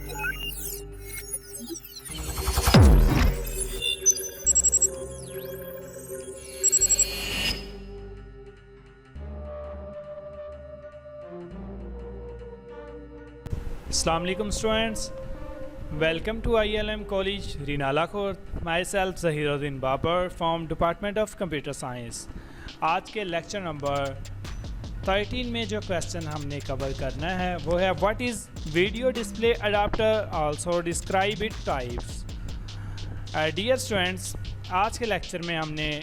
Assalamu alaikum students, welcome to ILM College Rinala Court. Myself Zahiruddin Babar from Department of Computer Science. आज के lecture number 13 में जो question हमने cover करना है वो है what is video display adapter, also describe it types. Dear students, आज के लेक्चर में हमने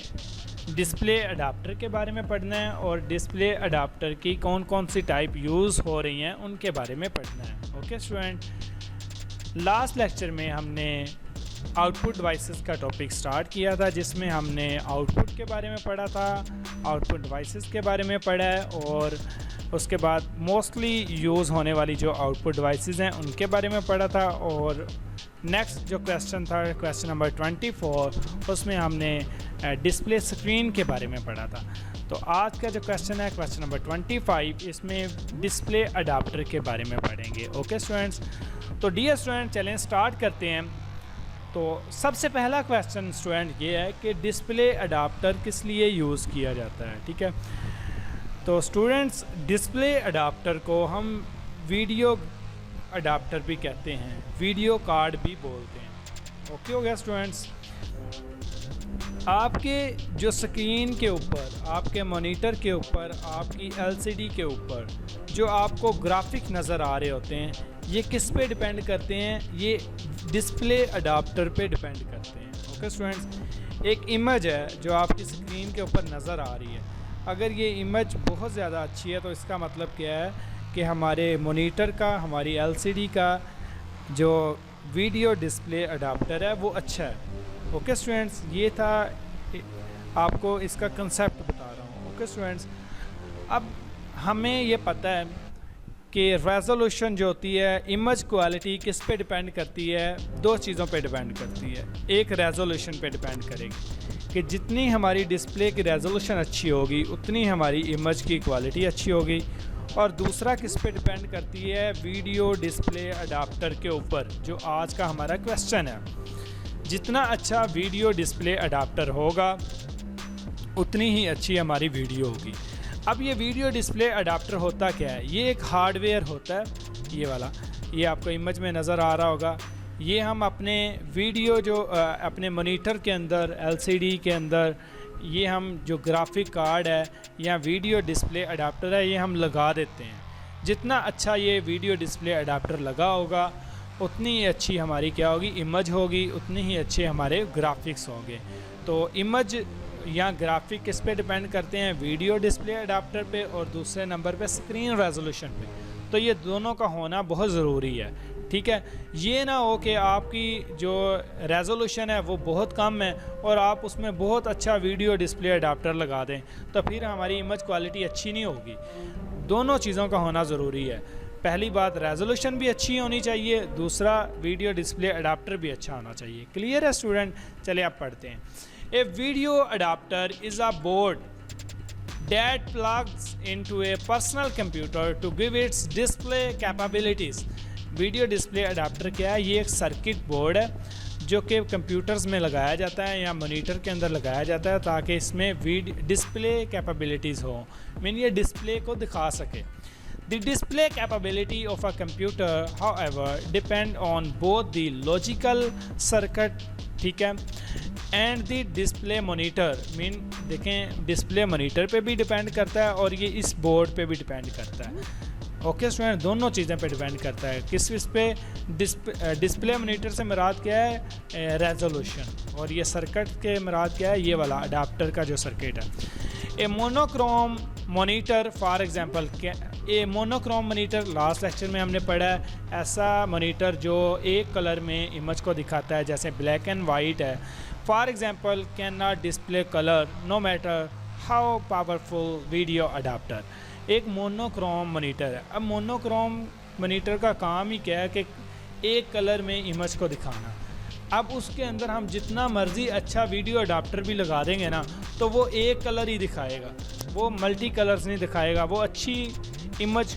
डिस्प्ले अडाप्टर के बारे में पढ़ना है और डिस्प्ले अडाप्टर की कौन कौन सी टाइप यूज़ हो रही हैं उनके बारे में पढ़ना है। ओके स्टूडेंट, लास्ट लेक्चर में हमने आउटपुट डिवाइसेस का टॉपिक स्टार्ट किया था जिसमें हमने आउटपुट के बारे में पढ़ा था, आउटपुट डिवाइसेस के बारे में पढ़ा है और उसके बाद मोस्टली यूज़ होने वाली जो आउटपुट डिवाइसेस हैं उनके बारे में पढ़ा था। और नेक्स्ट जो क्वेश्चन था क्वेश्चन नंबर 24, उसमें हमने डिस्प्ले स्क्रीन के बारे में पढ़ा था। तो आज का जो क्वेश्चन है क्वेश्चन नंबर 25, इसमें डिस्प्ले अडाप्टर के बारे में पढ़ेंगे। ओके स्टूडेंट्स, तो डियर स्टूडेंट चलें स्टार्ट करते हैं। तो सबसे पहला क्वेश्चन स्टूडेंट ये है कि डिस्प्ले अडाप्टर किस लिए यूज़ किया जाता है। ठीक है, तो स्टूडेंट्स डिस्प्ले अडाप्टर को हम वीडियो अडाप्टर भी कहते हैं, वीडियो कार्ड भी बोलते हैं। ओके हो गया स्टूडेंट्स, आपके जो स्क्रीन के ऊपर, आपके मॉनिटर के ऊपर, आपकी एलसीडी के ऊपर जो आपको ग्राफिक नज़र आ रहे होते हैं ये किस पे डिपेंड करते हैं, ये डिस्प्ले अडाप्टर पे डिपेंड करते हैं। ओके स्टूडेंट्स, एक इमेज है जो आपकी स्क्रीन के ऊपर नज़र आ रही है, अगर ये इमेज बहुत ज़्यादा अच्छी है तो इसका मतलब क्या है कि हमारे मॉनिटर का, हमारी एलसीडी का जो वीडियो डिस्प्ले अडाप्टर है वो अच्छा है। ओके स्टूडेंट्स, ये था आपको इसका कंसेप्ट बता रहा हूँ। ओके स्टूडेंट्स, अब हमें ये पता है कि रेजोल्यूशन जो होती है, इमेज क्वालिटी किस पे डिपेंड करती है, दो चीज़ों पे डिपेंड करती है। एक रेजोल्यूशन पे डिपेंड करेगी कि जितनी हमारी डिस्प्ले की रेजोल्यूशन अच्छी होगी उतनी हमारी इमेज की क्वालिटी अच्छी होगी, और दूसरा किस पे डिपेंड करती है, वीडियो डिस्प्ले अडाप्टर के ऊपर, जो आज का हमारा क्वेश्चन है। जितना अच्छा वीडियो डिस्प्ले अडाप्टर होगा उतनी ही अच्छी हमारी वीडियो होगी। अब ये वीडियो डिस्प्ले अडाप्टर होता क्या है, ये एक हार्डवेयर होता है, ये वाला, ये आपको इमेज में नज़र आ रहा होगा। ये हम अपने वीडियो जो अपने मॉनिटर के अंदर, एलसीडी के अंदर, ये हम जो ग्राफिक कार्ड है या वीडियो डिस्प्ले अडाप्टर है ये हम लगा देते हैं। जितना अच्छा ये वीडियो डिस्प्ले अडाप्टर लगा होगा उतनी ही अच्छी हमारी क्या होगी, इमेज होगी, उतनी ही अच्छे हमारे ग्राफिक्स होंगे। तो इमेज या ग्राफिक किस पे डिपेंड करते हैं, वीडियो डिस्प्ले अडाप्टर पे, और दूसरे नंबर पे स्क्रीन रेजोल्यूशन पे। तो ये दोनों का होना बहुत ज़रूरी है। ठीक है, ये ना हो कि आपकी जो रेजोल्यूशन है वो बहुत कम है और आप उसमें बहुत अच्छा वीडियो डिस्प्ले अडाप्टर लगा दें, तो फिर हमारी इमेज क्वालिटी अच्छी नहीं होगी। दोनों चीज़ों का होना ज़रूरी है। पहली बात, रेजोल्यूशन भी अच्छी होनी चाहिए, दूसरा वीडियो डिस्प्ले अडाप्टर भी अच्छा होना चाहिए। क्लियर है स्टूडेंट? चलिए आप पढ़ते हैं। A video adapter is a board that plugs into a personal computer to give its display capabilities। Video display adapter क्या है, ये एक सर्किट बोर्ड है जो कि कंप्यूटर्स में लगाया जाता है या मॉनिटर के अंदर लगाया जाता है ताकि इसमें डिस्प्ले कैपेबिलिटीज़ हो, मीन ये डिस्प्ले को दिखा सके। The display capability of a computer, however, depend on both the logical circuit, ठीक है, and the display monitor, mean देखें डिस्प्ले मॉनिटर पे भी डिपेंड करता है और ये इस बोर्ड पे भी डिपेंड करता है। ओके स्टूडेंट, दोनों चीज़ें पे डिपेंड करता है। किस पे, डिस्प्ले मॉनिटर से मुराद क्या है, रेजोल्यूशन, और ये सर्किट के मुराद क्या है, ये वाला अडाप्टर का जो सर्किट है। A monochrome monitor for example, a monochrome monitor last lecture में हमने पढ़ा है, ऐसा मॉनिटर जो एक कलर में इमेज को दिखाता है, जैसे ब्लैक एंड वाइट है। For example can not display colour no matter how powerful video adapter. एक मोनोक्रोम मॉनिटर है। अब मोनोक्रोम मॉनिटर का काम ही क्या है कि एक कलर में इमेज को दिखाना। अब उसके अंदर हम जितना मर्ज़ी अच्छा वीडियो अडाप्टर भी लगा देंगे ना तो वो एक कलर ही दिखाएगा, वो मल्टी कलर्स नहीं दिखाएगा, वो अच्छी image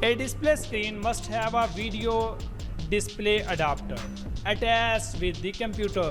A display screen must have a video display adapter attached with the computer.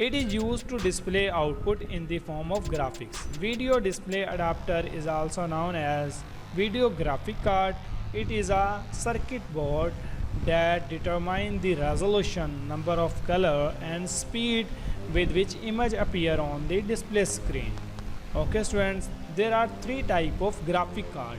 It is used to display output in the form of graphics. Video display adapter is also known as video graphic card. It is a circuit board that determine the resolution, number of color and speed with which image appear on the display screen. Okay students, there are 3 type of graphic card.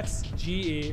XGA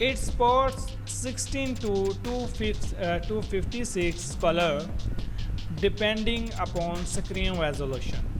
It supports 16 to 256 color depending upon screen resolution.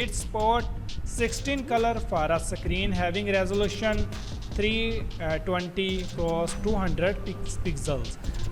It supports 16 color for a screen having resolution 320 x 200 pixels.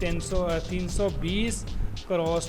320 x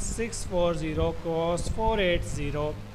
640 x 480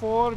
4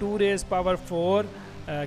2⁴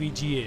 VGA,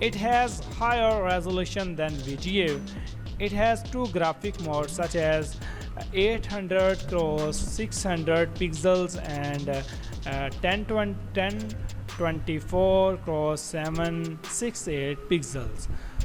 It has higher resolution than VGA. It has 2 graphic modes such as 800 x 600 pixels and 1024 x 768 pixels.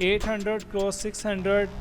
800 x 600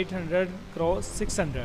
800 x 600,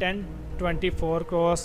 1024 x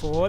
4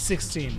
16.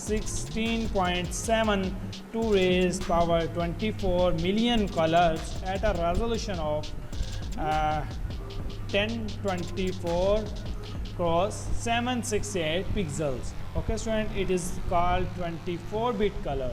16.7 2 raised power 24 million colors at a resolution of 1024 cross 768 pixels. Okay student, it is called 24 bit color.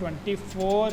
24